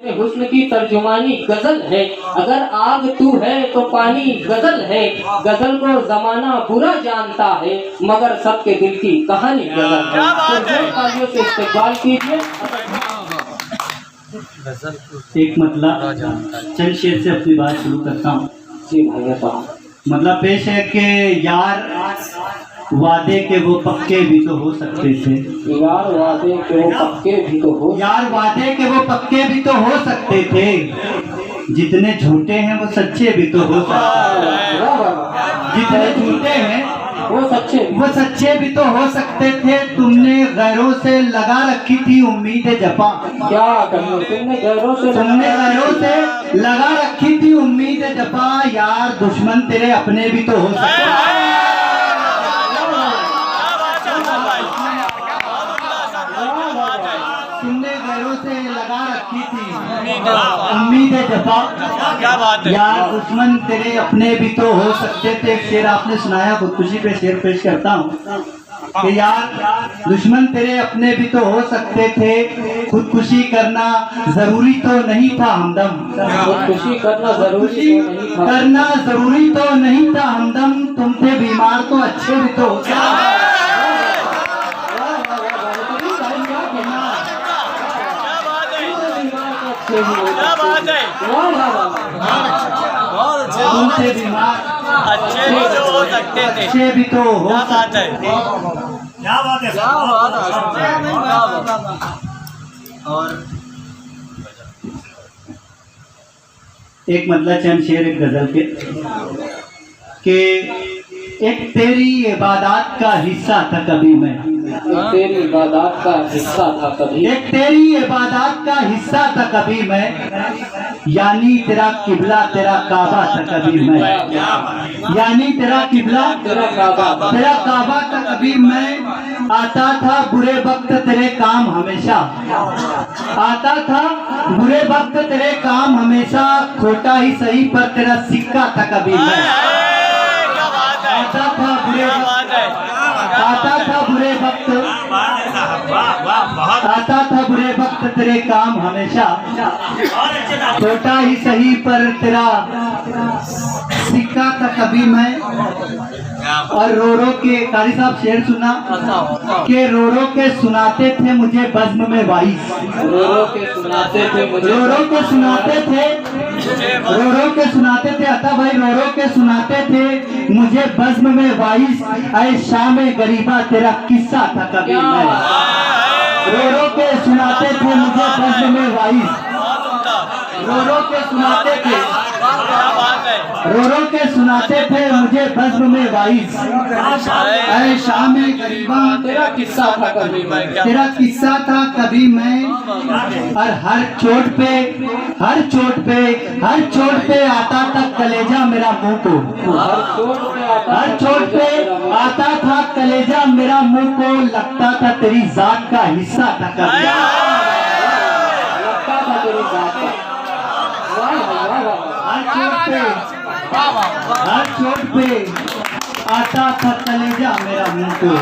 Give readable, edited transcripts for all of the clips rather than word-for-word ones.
हुस्न की तर्जुमानी गजल है। अगर आग तू है तो पानी गजल है। गजल को जमाना बुरा जानता है मगर सबके दिल की कहानी गजल है। तो तालियों से इस्तेमाल कीजिए। एक मतलब चंद शेर से अपनी बात शुरू करता हूँ। जी भैया साहब, मतलब पेश है कि यार वादे के वो पक्के भी तो हो सकते थे। यार वादे के वो पक्के भी तो हो यार वादे के वो पक्के भी तो हो सकते थे। जितने झूठे हैं वो सच्चे भी तो हो सकते थे। जितने झूठे हैं वो सच्चे भी तो हो सकते थे। तुमने गैरों से लगा रखी थी उम्मीद जपा। क्या करूं, तुमने गैरों से लगा रखी थी उम्मीद जपा। यार दुश्मन तेरे अपने भी तो हो सकते हैं। तुमने गैरों से लगा रखी थी उम्मीद जपा। क्या बात है। यार दुश्मन तेरे अपने भी तो हो सकते थे। एक शेर आपने सुनाया, खुदकुशी पे शेर पेश करता हूँ कि यार दुश्मन तेरे अपने भी तो हो सकते थे। खुदकुशी करना जरूरी तो नहीं था हमदम। खुदकुशी करना जरूरी तो नहीं था हमदम। तुम थे बीमार तो अच्छे भी तो हो सकते। क्या बात है। तुमसे बीमार अच्छे भी तो हो सकते थे। अच्छे भी तो हो क्या बात है। क्या बात है। और एक मतलब चंद शेर एक गजल के एक तेरी इबादत का हिस्सा था कभी मैं। तेरी इबादत का हिस्सा था कभी। एक तेरी इबादत का हिस्सा था कभी मैं। यानी तेरा किबला तेरा काबा था कभी मैं। यानी तेरा किबला तेरा काबा था कभी मैं। आता था बुरे वक्त तेरे काम हमेशा। आता था बुरे वक्त तेरे काम हमेशा। खोटा ही सही पर तेरा सिक्का था कभी मैं। आता था बुरे वक्त आता था बुरे वक्त तेरे काम हमेशा। छोटा ही सही पर तेरा सिक्का था कभी मैं। और रो रो के कारी साहब शेर सुना के रो के सुनाते थे मुझे बज़्म में वाइस। रो रो के सुनाते थे अता भाई रो के सुनाते थे मुझे बज़्म में वाइस। ऐ शाम गरीबा तेरा किस्सा था कभी मैं। रो के सुनाते थे मुझे बज़्म में वाइस। रो के सुनाते थे मुझे बज़्म में वाइस। ऐ शाम गरीबा तेरा किस्सा था कभी मैं। तेरा किस्सा था कभी मैं। और हर चोट पे आता था कलेजा मेरा मुंह को। हर चोट पे आता था कलेजा मेरा मुंह को। लगता था तेरी जात का हिस्सा था कभी। लगता था तेरी जात का। हर चोट पे आता था कलेजा मेरा मुंह को।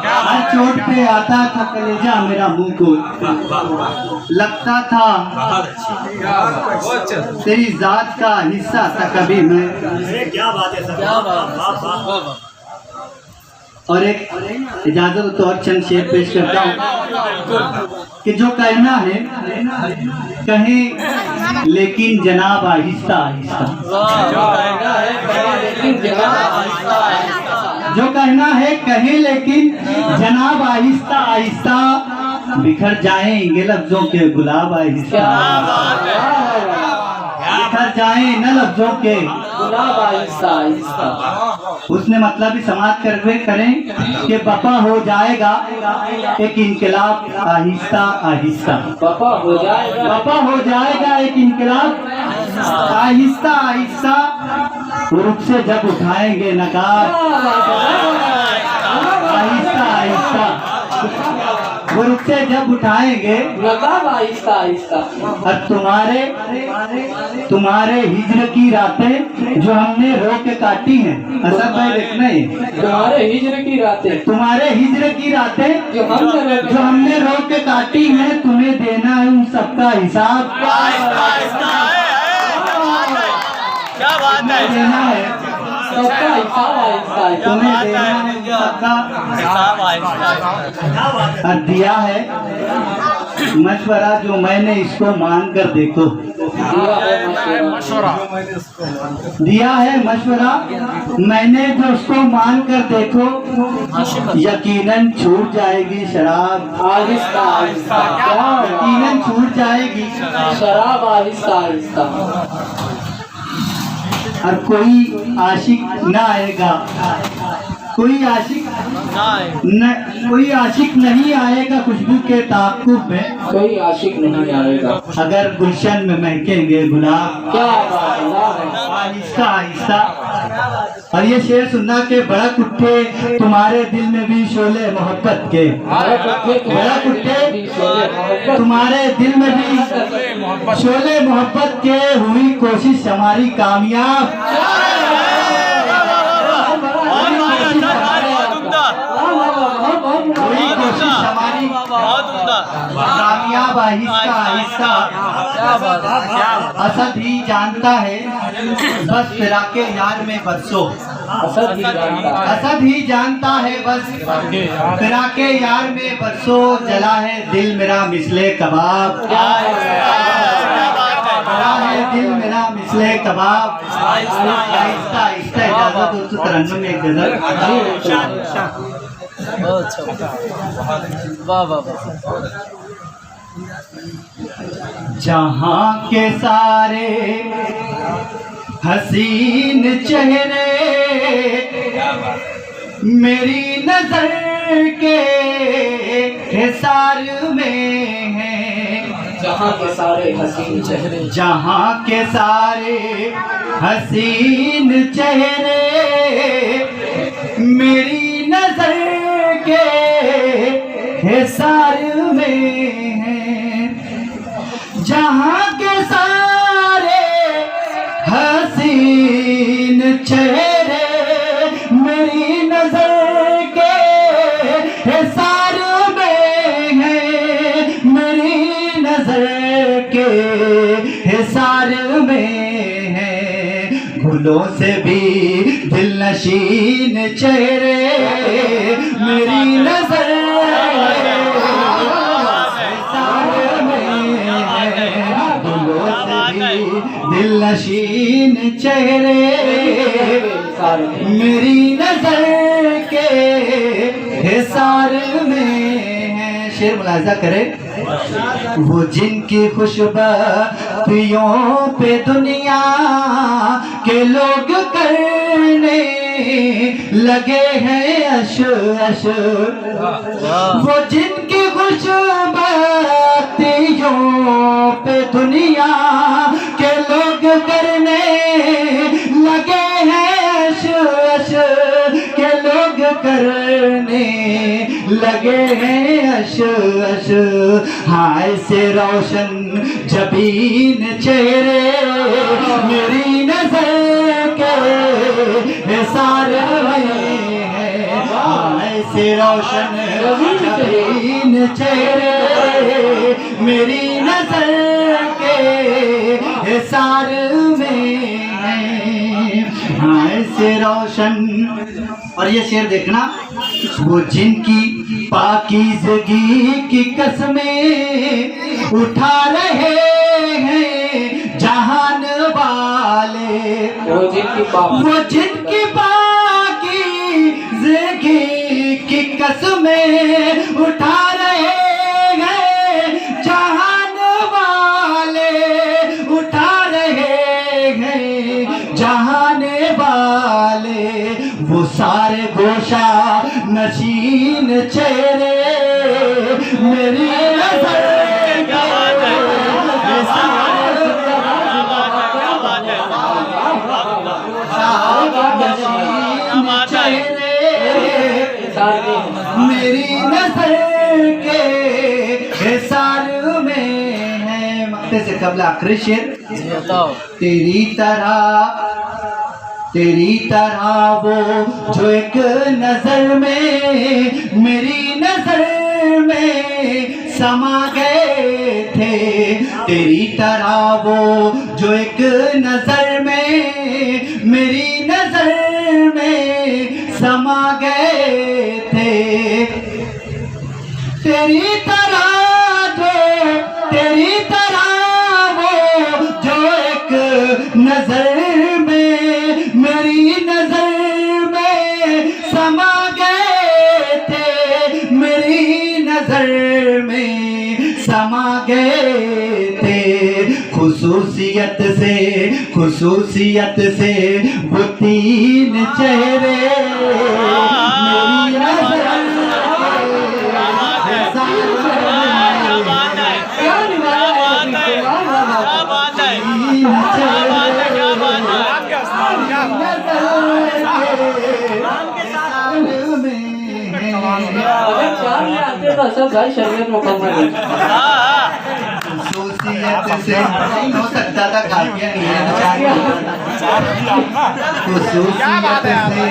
हर चोट पे आता था कलेजा मेरा मुंह को। लगता था तेरी जात का हिस्सा था कभी मैं। क्या बात है सर। और एक इजाजत तो और चंद शेर पेश करता हूँ कि जो कहना है कहें लेकिन जनाब आहिस्ता आहिस्ता। जो कहना है कहें लेकिन जनाब आहिस्ता आहिस्ता। बिखर जाएंगे लफ्जों के गुलाब आहिस्ता। बिखर जाए न लफ्जों के गुलाब आहिस्ता आहिस्ता। उसने मतलब भी समाप्त करके करें कि बपा हो जाएगा एक इनकलाब आहिस्ता आहिस्ता। बपा हो जाएगा एक इनकलाब आहिस्ता आहिस्ता। रुख से जब उठाएंगे नकाब आहिस्ता आहिस्ता। वो रुख से जब उठाएंगे नकाब आहिस्ता आहिस्ता। और तुम्हारे हिज्र की रातें जो हमने रो के काटी हैं। असद भाई देखना ही, तुम्हारे हिज्र की रातें, तुम्हारे हिज्र की रातें जो हमने रो के काटी हैं, तुम्हें देना है उन सबका हिसाब। क्या बात है, देना है सबका हिसाब आहिस्ता आहिस्ता। तुम्हें देना है उन सबका हिसाब आहिस्ता। क्या बात है। और दिया है मशवरा जो मैंने इसको मान कर देखो। दिया है मशवरा मैंने जो उसको मान कर देखो, यकीनन छूट जाएगी शराब। आहिस्ता आहिस्ता, यकीनन छूट जाएगी शराब आहिस्ता आहिस्ता। और कोई आशिक न आएगा, कोई आशिक कोई आशिक नहीं आएगा खुशबू के ताक़ुब में। कोई आशिक नहीं आएगा अगर गुलशन में महकेंगे गुलाब। क्या बात है। आहिस्ता आहिस्ता। और ये शेर सुनना के बड़ा कुट्टे तुम्हारे दिल में भी शोले मोहब्बत के, बड़ा कुट्टे तुम्हारे दिल में भी शोले मोहब्बत के, हुई कोशिश हमारी कामयाब। हुई कोशिश हमारी कामयाब। आहिस्ता आहिस्ता असद ही जानता है बस फिराके यार में बरसों। असद ही जानता है बस फिराके यार में बरसों, जला है दिल मेरा मिसले कबाब। जला है दिल मेरा मिसले कबाब। आहिस्ता आहिस्ता इजाजत दोस्तों, तरन्नुम में एक गजल। जहाँ के सारे हसीन चेहरे मेरी नजर के हिसार में हैं। जहाँ के सारे हसीन चेहरे, जहाँ के सारे हसीन चेहरे मेरी नजर के हिसार में हैं। जहाँ के सारे हसीन चेहरे मेरी नजर के हिसार में हैं, मेरी नजर के हिसार में हैं। गुलों से भी दिल नशीन चेहरे मेरी नजर दिल नशीन चेहरे मेरी नजर के हिसार में है। शेर मुलाजा करे। वो जिनकी खुशबू पे दुनिया के लोग करने लगे हैं अश अश, वो जिनकी खुशबू पे दुनिया के लोग करने लगे हैं अश अश, के लोग करने लगे हैं अश अश। हाय से रोशन जबीन चेहरे मेरी नजर के हिसार में है। हाय से रोशन जबीन चेहरे मेरी नजर के हिसार में है। हाय से रोशन। और ये शेर देखना, वो जिनकी पाकीज़गी की कसमें उठा रहे हैं जहान वाले, वो जिनकी पाकीज़गी की कसमें उठा रहे हैं जहान वाले, उठा रहे हैं जहान वाले। वो सारे गोशा नशीन चेहरे मेरी नजर मेरी नजर के मक्ते से कबल आखिरी शेर। बताओ। तेरी तरह वो जो एक नजर में मेरी नजर में समा गए थे, तेरी तरह वो जो एक नजर में मेरी नजर में समा गए थे, तेरी तरह वो जो एक नजर में मेरी नजर में समा गए थे, मेरी नजर में समा गए थे। खुसूसियत से वो तीन चेहरे मेरी नजर अगर चार ले आते तो सब भाई शरीयत मुकम्मल है। खुसूसियत से नहीं हो सकता था, काफिया नहीं है। खुसूसियत से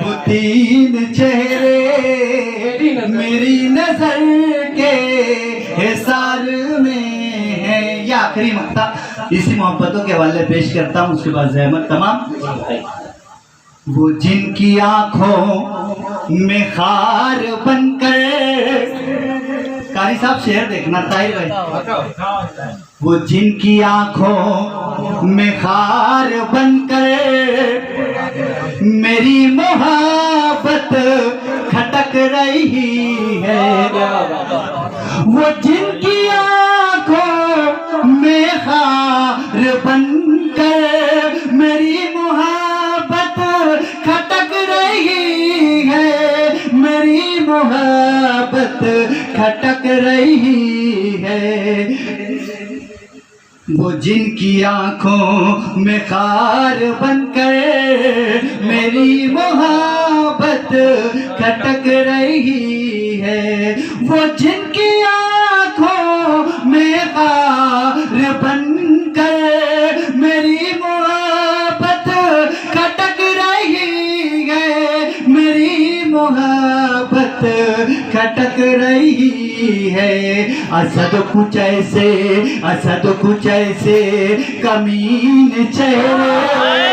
वो तीन चेहरे मेरी नजर के हिसार में है। ये आखिरी मक्ता इसी मोहब्बतों के हवाले पेश करता हूँ, उसके बाद ज़हमत तमाम। वो जिनकी आंखों में खार बनकर, कारी साहब शेर देखना ताहिर भाई। वो जिनकी आंखों में खार बनकर मेरी मोहब्बत खटक रही है, वो जिनकी आंखों में खार बनकर मेरी मोहब्बत खटक रही है, मेरी मोहब्बत खटक रही है, वो जिनकी आंखों में खार बनकर मेरी मोहब्बत खटक रही है, वो जिनकी आंखों में खार बनकर मेरी मोहब्बत खटक रही है, मेरी मोहब्बत खटक रही है। असद कुछ ऐसे कमीन चेहरे